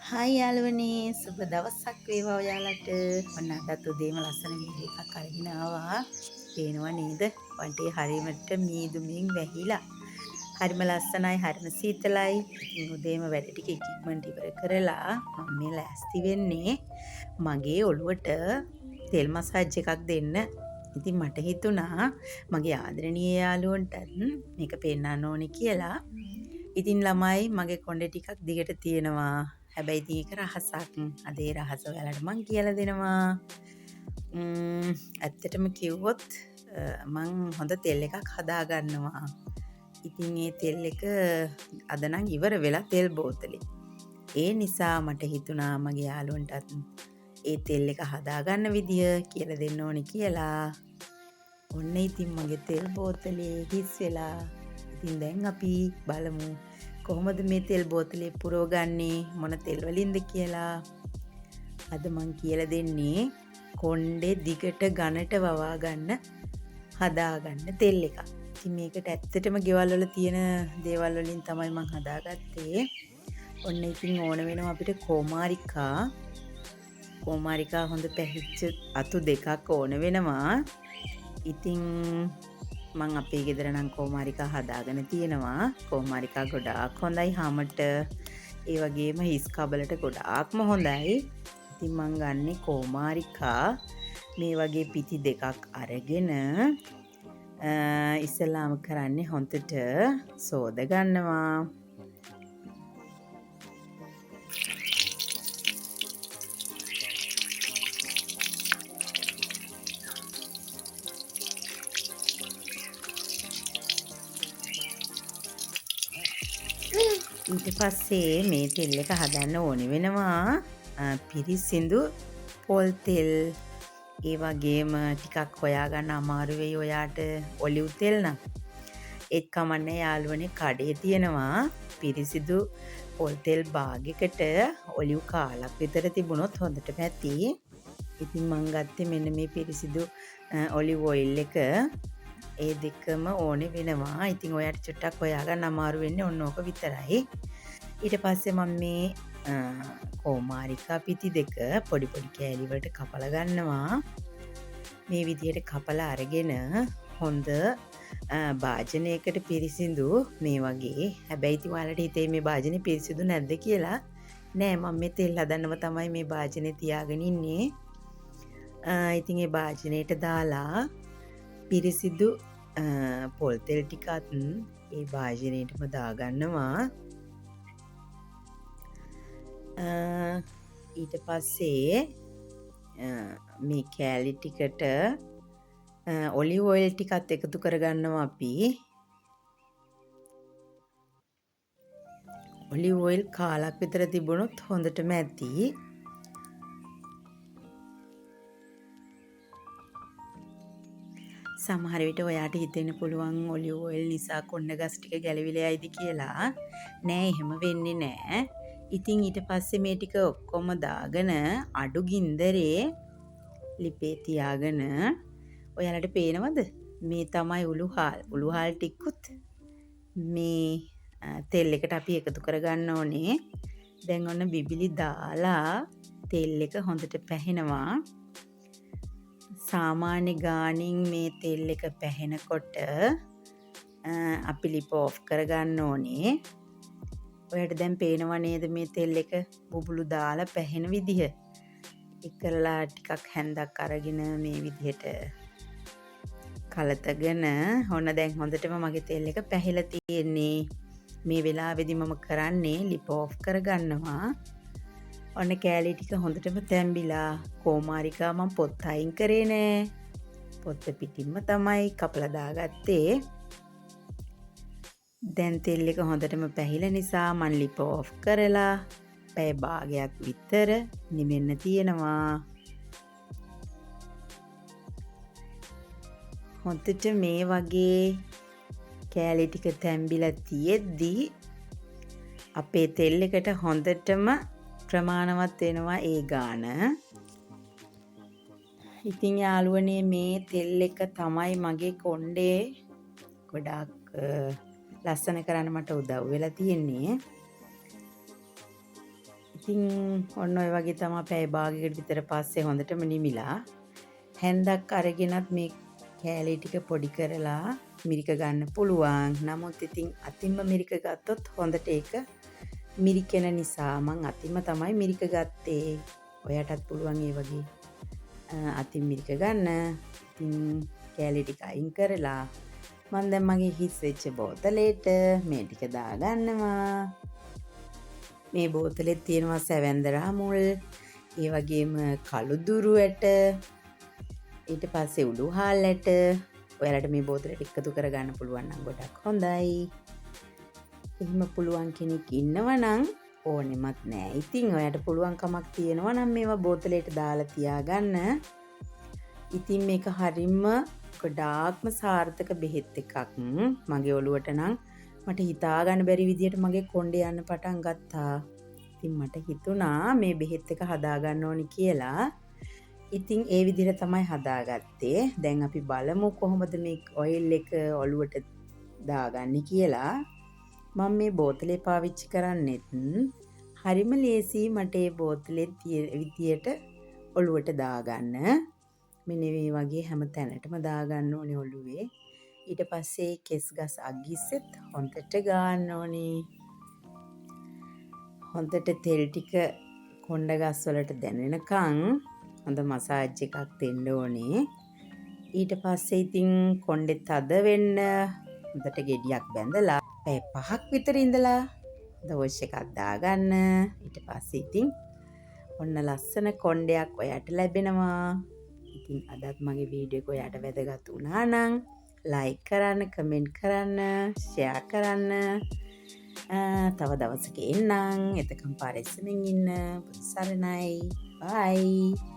Hi යාළුවනේ සුබ දවසක් වේවා ඔයාලට. ඔන්න අදත් උදේම ලස්සන වීඩියෝ එකක් අරගෙන ආවා. පේනවා නේද? වටේ හරියටම මීදුමින් වැහිලා. හරිම ලස්සනයි, හරිම සීතලයි. ඉතින් උදේම වැඩ ටික ඉක්මනට ඉවර කරලා මම මේ ලෑස්ති වෙන්නේ මගේ ඔළුවට තෙල් මසාජ් එකක් දෙන්න. ඉතින් මට හිතුණා මගේ ආදරණීය යාළුවන්ටත් මේක පෙන්නන්න ඕනේ කියලා. ඉතින් ළමයි මගේ කොණ්ඩේ ටිකක් දිගට තියෙනවා. හැබැයි ඉතින් ඒක රහසක්. අද ඒ රහස ඔයාලට මං කියලා දෙනවා. ඇත්තටම කිව්වොත් මං හොඳ තෙල් එකක් හදා ගන්නවා. ඉතින් ඒ තෙල් එක අද නම් ඉවර වෙලා තෙල් බෝතලේ. ඒ නිසා මට හිතුණා මගේ යාළුවන්ටත් ඒ තෙල් එක හදා ගන්න විදිය කියලා දෙන්න ඕනේ කියලා. ඔන්න ඉතින් මගේ තෙල් බෝතලේ හිස් වෙලා. ඉතින් දැන් අපි බලමු කොහොමද මේ තෙල් බෝතලේ පුරවගන්නේ මොන තෙල් වලින්ද කියලා. අද මං කියලා දෙන්නේ කොණ්ඩේ දිගට ඝනට වවා ගන්න හදා ගන්න තෙල් එකක්. ඉතින් මේකට ඇත්තටම ගෙවල් වල තියෙන දේවල් වලින් තමයි මං හදාගත්තේ. ඔන්න ඉතින් ඕන වෙනවා අපිට කොමාරිකා හොඳ පැහිච්ච අතු දෙකක් ඕන වෙනවා. ඉතින් මං අපේ ගෙදර නම් කොමාරිකා හදාගෙන තියෙනවා. කොමාරිකා ගොඩාක් හොඳයි හමට. ඒ වගේම හිස් කබලට ගොඩාක්ම හොඳයි. ඉතින් මං ගන්නෙ කොමාරිකා මේ වගේ පිටි දෙකක් අරගෙන ඉස්සෙල්ලාම කරන්නේ හොඳට සෝද ගන්නවා. ඊට පස්සේ මේ තෙල් එක හදන්න ඕනේ වෙනවා පිරිසිදු පොල් තෙල්. ඒ වගේම ටිකක් හොයාගන්න අමාරු වෙයි ඔයාට ඔලිව් තෙල් නම්. ඒත් කමන්නේ යාළුවනේ කඩේ තියෙනවා පිරිසිදු පොල් තෙල් බාගයකට ඔලිව් කාලක් විතර තිබුණොත් හොඳට පැති. ඉතින් මං ගත්තේ මෙන්න මේ පිරිසිදු ඔලිව් ඔයිල් එක. ඒ දෙකම ඕනේ වෙනවා. ඉතින් ඔයාට චුට්ටක් හොයාගන්න අමාරු වෙන්නේ ඔන්න ඕක විතරයි. ඊට පස්සේ මම මේ කොමාරිකා පිටි දෙක පොඩි පොඩි කෑලි වලට කපලා ගන්නවා. මේ විදිහට කපලා අරගෙන හොඳ භාජනයකට පිරිසිදු මේ වගේ. හැබැයි ඉතින් ඔයාලට හිතේ මේ භාජනේ පිරිසිදු නැද්ද කියලා. නෑ මම මේ තෙල් හදන්නම තමයි මේ භාජනේ තියාගෙන ඉන්නේ. ඉතින් ඒ භාජනයට දාලා පිරිසිදු පොල් තෙල් ටිකත් ඒ භාජනයටම දාගන්නවා. ඊට පස්සේ මේ කෑලි ටිකට ඔලිව් ඔයිල් ටිකත් එකතු කරගන්නවා අපි. ඔලිව් ඔයිල් කාලක් විතර තිබුණොත් හොඳටම ඇති. සමහර විට ඔයාට හිතෙන්න පුළුවන් ඔලිව් ඔයිල් නිසා කොණ්ඩ ගස් ටික ගැලවිලා යයිද කියලා. නෑ එහෙම වෙන්නේ නෑ. ඉතින් ඊට පස්සේ මේ ටික ඔක්කොම දාගෙන අඩු ගින්දරේ ලිපේ තියාගෙන ඔයාලට පේනවද? මේ තමයි උළුහාල්. උළුහාල් ටිකුත් මේ තෙල් එකට අපි එකතු කරගන්න ඕනේ. දැන් ඔන්න බිබිලි දාලා තෙල් එක හොඳට පැහෙනවා. සාමාන්‍ය ගානින් මේ තෙල් එක පැහෙනකොට අපි ලිප ඔෆ් කරගන්න ඕනේ. ඔයාට දැන් පේනව නේද මේ තෙල් එක බුබුලු දාලා පැහෙන විදිහ. එකලා ටිකක් හැන්දක් අරගෙන මේ විදිහට කලතගෙන ඔන්න දැන් හොඳටම මගේ තෙල් එක පැහිලා තියෙන්නේ. මේ වෙලාවේදී මම කරන්නේ ලිප ඔෆ් කරගන්නවා. ඔන්න කෑලි ටික හොඳටම තැම්බිලා. කොමාරිකා මම පොත් අයින් කරේ නෑ. පොත්ත පිටින්ම තමයි කපලා දාගත්තේ. දැන් තෙල් එක හොඳටම පැහිලා නිසා මම ලිප ඔෆ් කරලා පැය භාගයක් විතර නිවෙන්න තියෙනවා. හොඳට මේ වගේ කෑලි ටික තැම්බිලා තියෙද්දි අපේ තෙල් එකට හොඳටම ප්‍රමාණවත් වෙනවා ඒ ගාන. ඉතින් යාළුවනේ මේ තෙල් එක තමයි මගේ කොණ්ඩේ ගොඩාක් ලස්සන කරන්න මට උදව් වෙලා තියෙන්නේ. ඉතින් ඔන්න ඔය වගේ තමයි පැය භාගයකට විතර පස්සේ හොඳටම නිමිලා හැන්දක් අරගෙනත් මේ කෑලි ටික පොඩි කරලා මිරික ගන්න පුළුවන්. නමුත් ඉතින් අතින්ම මිරික ගත්තොත් හොඳට ඒක මිරිකෙන නිසා මං අතින්ම තමයි මිරික ගත්තේ. ඔයාටත් පුළුවන් ඒ වගේ අතින් මිරික ගන්න. ඉතින් කෑලි ටික අයින් කරලා මම දැන් මගේ හිස් වෙච්ච බෝතලෙට මේ ටික දාගන්නවා. මේ බෝතලෙත් තියෙනවා සැවැන්දරා මුල්, ඒ වගේම කළුදුරු ඇට, ඊට පස්සේ උඩු හාල් ඇට. ඔයාලට මේ බෝතලෙට එකතු කරගන්න පුළුවන් නම් ගොඩක් හොඳයි. එහෙම පුළුවන් කෙනෙක් ඉන්නවනම් ඕනෙමත් නෑ. ඉතින් ඔයාට පුළුවන් කමක් තියෙනවා නම් මේවා බෝතලෙට දාලා තියාගන්න. ඉතින් මේක හරිම ගොඩාක්ම සාර්ථක බෙහෙත් එකක්. මගේ ඔළුවට නම් මට හිතාගන්න බැරි විදියට මගේ කොණ්ඩේ යන්න පටන් ගත්තා. ඉතින් මට හිතුණා මේ බෙහෙත් එක හදාගන්න ඕනි කියලා. ඉතින් ඒ විදිහට තමයි හදාගත්තේ. දැන් අපි බලමු කොහොමද මේ ඔයිල් එක ඔළුවට දාගන්නේ කියලා. මම මේ බෝතලේ පාවිච්චි කරන්නෙත් හරිම ලේසි මට මේ බෝතලේ විදියට ඔළුවට දාගන්න. මෙන්න මේ වගේ හැම තැනටම දාගන්න ඕනේ ඔළුවේ. ඊට පස්සේ කෙස් ගස් අගිස්සෙත් හොඳට ගන්න ඕනේ. හොඳට තෙල් ටික කොණ්ඩ ගස් වලට දැනෙනකන් හොඳ මසාජ් එකක් දෙන්න ඕනේ. ඊට පස්සේ ඉතින් කොණ්ඩේ තද වෙන්න හොඳට ගෙඩියක් බැඳලා පැය 5ක් විතර ඉඳලා දවස් එකක් දාගන්න. ඊට පස්සේ ඉතින් ඔන්න ලස්සන කොණ්ඩයක් ඔයාට ලැබෙනවා. ඉතින් අදත් මගේ වීඩියෝ එක ඔයාට වැදගත් වුණා නම් ලයික් කරන්න, කමෙන්ට් කරන්න, ෂෙයා කරන්න. තව දවසක එන්නම්. එතකම් පරිස්සමින් ඉන්න. සරණයි. බයි.